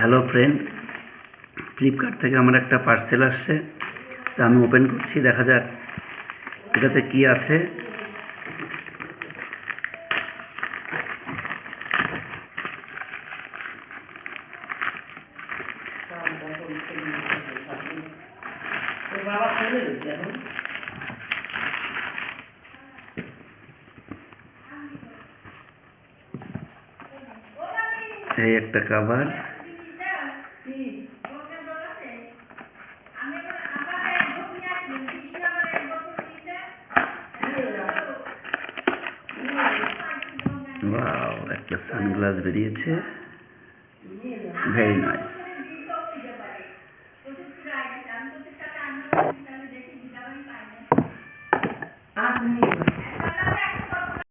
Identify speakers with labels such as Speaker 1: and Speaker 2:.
Speaker 1: Hello friend, Flipkart থেকে আমার একটা পার্সেল আসছে। তা আমি ওপেন করছি, দেখা যাক এটাতে কি আছে। এই একটা কভার, ওয়াও, একটা সানগ্লাস বেরিয়েছে, ভেরি নাইস।
Speaker 2: আপনি